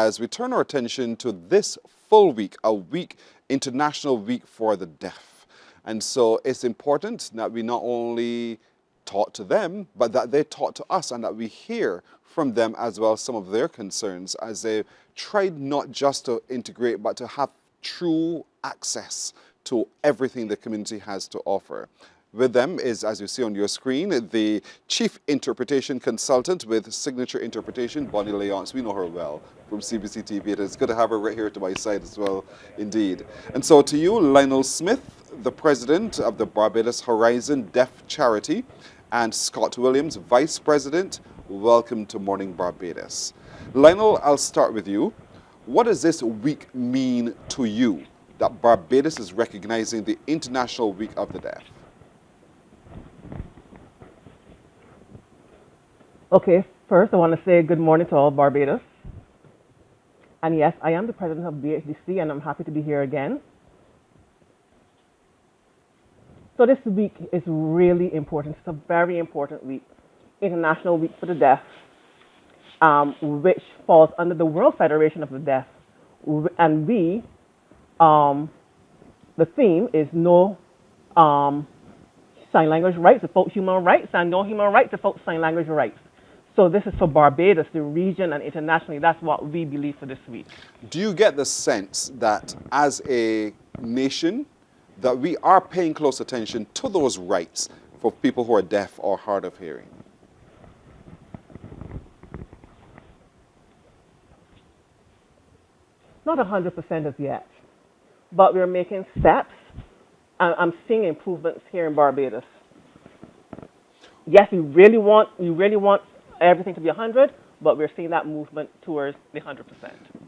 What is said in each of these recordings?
as we turn our attention to this full week, a week, International Week for the Deaf. And so it's important that we not only talk to them, but that they talk to us and that we hear from them as well some of their concerns as they tried not just to integrate, but to have true access to everything the community has to offer. With them is, as you see on your screen, the Chief Interpretation Consultant with Signature Interpretation, Bonnie Leonce. We know her well from CBC TV. It is good to have her right here to my side as well, indeed. And so to you, Lionel Smith, the President of the Barbados Horizon Deaf Charity, and Scott Williams, Vice President, welcome to Morning Barbados. Lionel, I'll start with you. What does this week mean to you, that Barbados is recognizing the International Week of the Deaf? Okay, first I want to say good morning to all Barbados. And yes, I am the president of BHDC and I'm happy to be here again. So this week is really important. It's a very important week, International Week for the Deaf, which falls under the World Federation of the Deaf. And the theme is no sign language rights to folk human rights and no human rights to folk sign language rights. So this is for Barbados, the region, and internationally. That's what we believe for this week. Do you get the sense that as a nation, that we are paying close attention to those rights for people who are deaf or hard of hearing? Not 100% as yet, but we're making steps. I'm seeing improvements here in Barbados. Yes, we really want everything to be 100, but we're seeing that movement towards the 100%.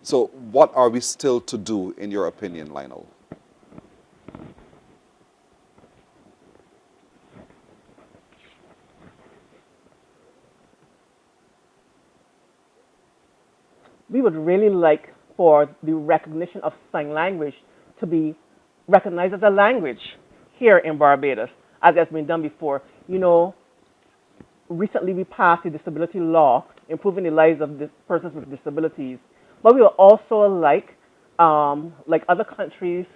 So what are we still to do, in your opinion, Lionel? We would really like for the recognition of sign language to be recognized as a language here in Barbados, as has been done before. You know, recently we passed a disability law improving the lives of persons with disabilities. But we would also like other countries,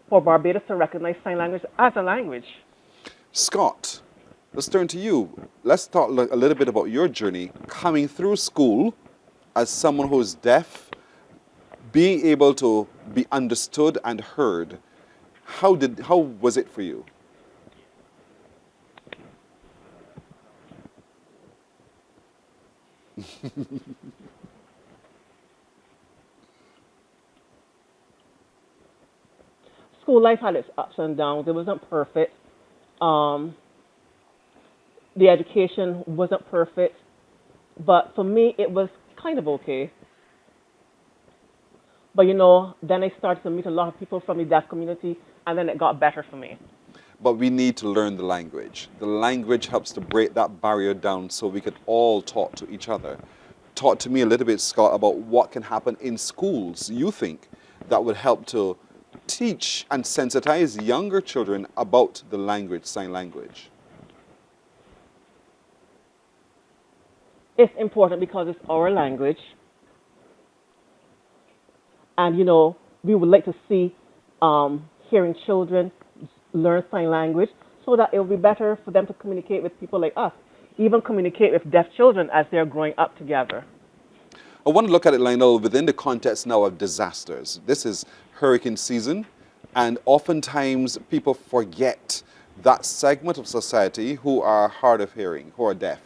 for Barbados to recognize sign language as a language. Scott, let's turn to you. Let's talk a little bit about your journey coming through school as someone who's deaf, being able to be understood and heard. How was it for you? School life had its ups and downs. It wasn't perfect. The education wasn't perfect. But for me, it was kind of okay. But you know, then I started to meet a lot of people from the deaf community, and then it got better for me. But we need to learn the language. The language helps to break that barrier down so we could all talk to each other. Talk to me a little bit, Scott, about what can happen in schools, you think, that would help to teach and sensitize younger children about the language, sign language. It's important because it's our language. And, you know, we would like to see hearing children learn sign language so that it will be better for them to communicate with people like us, even communicate with deaf children as they're growing up together. I want to look at it, Lionel, within the context now of disasters. This is hurricane season, and oftentimes people forget that segment of society who are hard of hearing, who are deaf.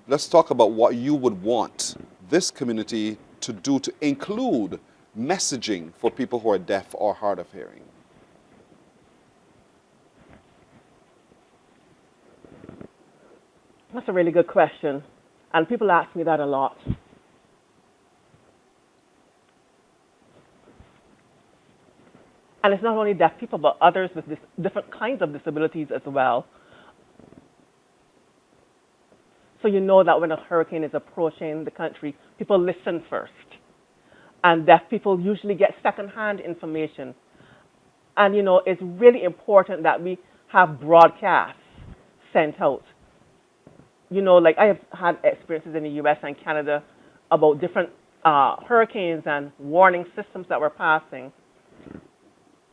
Let's talk about what you would want this community to do to include messaging for people who are deaf or hard of hearing. That's a really good question, and people ask me that a lot. And it's not only deaf people, but others with different kinds of disabilities as well. So you know that when a hurricane is approaching the country, people listen first. And deaf people usually get secondhand information. And you know, it's really important that we have broadcasts sent out. You know, like I have had experiences in the US and Canada about different hurricanes and warning systems that were passing.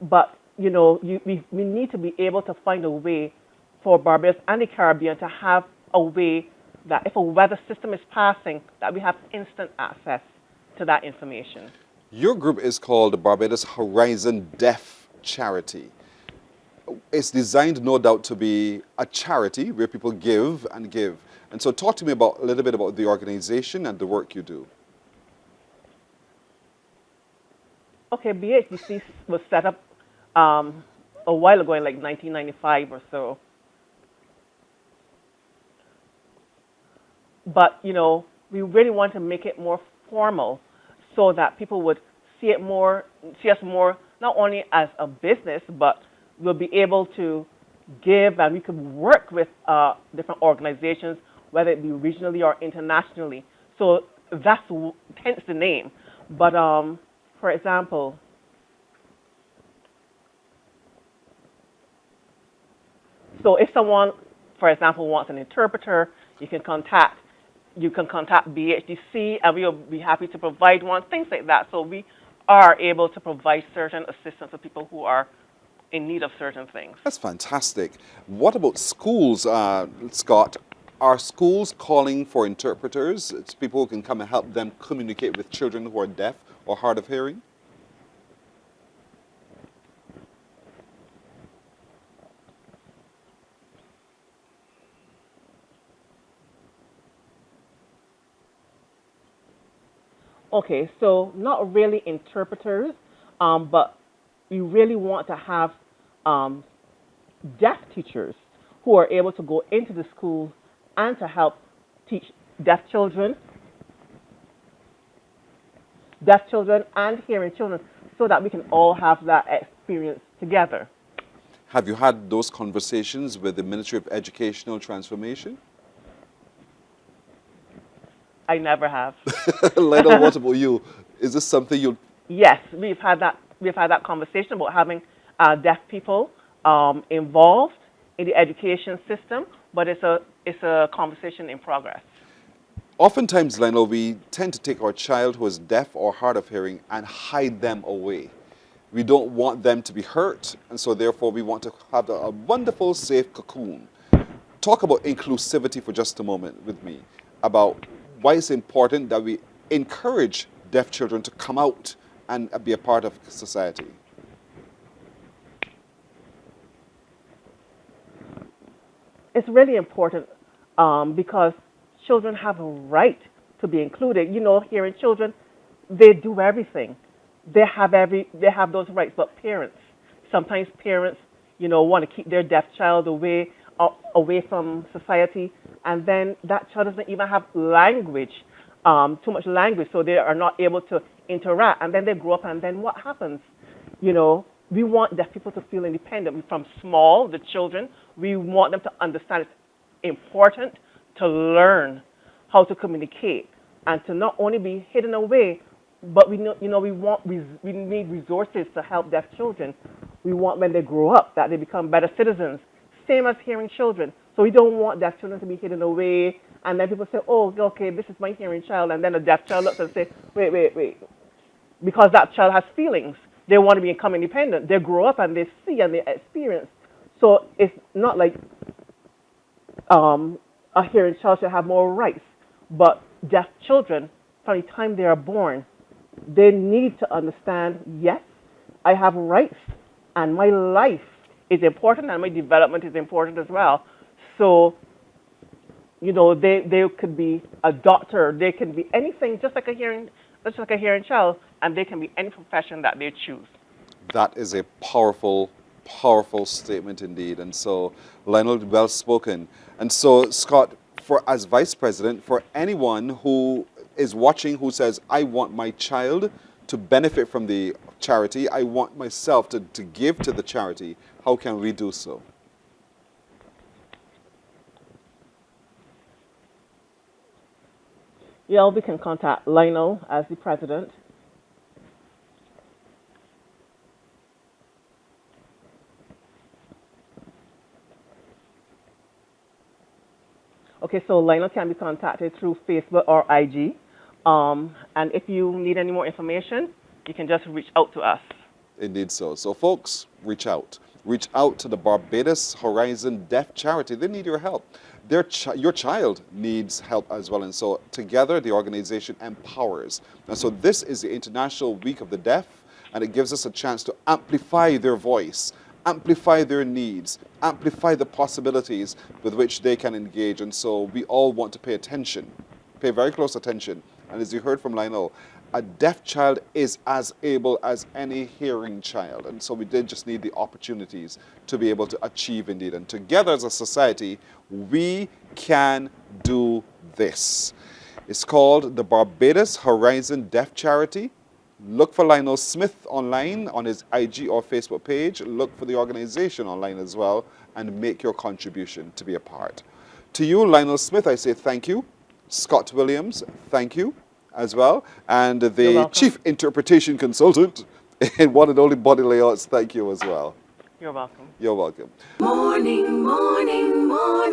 But we need to be able to find a way for Barbados and the Caribbean to have a way that if a weather system is passing, that we have instant access to that information. Your group is called the Barbados Horizon Deaf Charity. It's designed, no doubt, to be a charity where people give and give. And so talk to me a little bit about the organization and the work you do. Okay, BHDC was set up a while ago in like 1995 or so. But, we really want to make it more formal so that people would see us more, not only as a business, but we'll be able to give and we could work with different organizations, whether it be regionally or internationally. So that's hence the name. But for example, so if someone, for example, wants an interpreter, you can contact BHDC and we will be happy to provide one, things like that. So we are able to provide certain assistance to people who are in need of certain things. That's fantastic. What about schools, Scott? Are schools calling for interpreters? It's people who can come and help them communicate with children who are deaf or hard of hearing? Okay, so not really interpreters, but we really want to have deaf teachers who are able to go into the schools and to help teach deaf children and hearing children so that we can all have that experience together. Have you had those conversations with the Ministry of Educational Transformation? I never have. Lionel, what about you? Is this something you... Yes, we've had that conversation about having deaf people involved in the education system, but it's a conversation in progress. Oftentimes, Lionel, we tend to take our child who is deaf or hard of hearing and hide them away. We don't want them to be hurt, and so therefore we want to have a wonderful, safe cocoon. Talk about inclusivity for just a moment with me, about why it's important that we encourage deaf children to come out and be a part of society. It's really important because children have a right to be included. Hearing children, they do everything. They have those rights, but sometimes parents, want to keep their deaf child away from society, and then that child doesn't even have language, too much language, so they are not able to interact, and then they grow up, and then what happens? We want deaf people to feel independent. From the children, we want them to understand it's important to learn how to communicate and to not only be hidden away, but we need resources to help deaf children. We want when they grow up that they become better citizens, same as hearing children. So we don't want deaf children to be hidden away, and then people say, oh, okay, this is my hearing child, and then a deaf child looks and say, wait, because that child has feelings. They want to become independent. They grow up and they see and they experience. So it's not like a hearing child should have more rights, but deaf children, from the time they are born, they need to understand, yes, I have rights, and my life is important, and my development is important as well. So, they could be a doctor, they can be anything, just like a hearing child, and they can be any profession that they choose. That is a powerful, powerful statement indeed. And so, Lionel, well spoken. And so, Scott, as Vice President, for anyone who is watching who says, I want my child to benefit from the charity, I want myself to give to the charity, how can we do so? Yeah, we can contact Lionel as the president. Okay, so Lionel can be contacted through Facebook or IG, And if you need any more information, you can just reach out to us. Indeed so. So folks, reach out. Reach out to the Barbados Horizon Deaf Charity. They need your help. Your child needs help as well. And so together the organization empowers. And so this is the International Week of the Deaf, and it gives us a chance to amplify their voice, amplify their needs, amplify the possibilities with which they can engage. And so we all want to pay attention, pay very close attention. And as you heard from Lionel, a deaf child is as able as any hearing child. And so we did just need the opportunities to be able to achieve indeed. And together as a society, we can do this. It's called the Barbados Horizon Deaf Charity. Look for Lionel Smith online on his IG or Facebook page. Look for the organization online as well and make your contribution to be a part. To you, Lionel Smith, I say thank you. Scott Williams, thank you as well. And the Chief Interpretation Consultant in One and Only Body Layouts, thank you as well. You're welcome. You're welcome. Morning, morning, morning.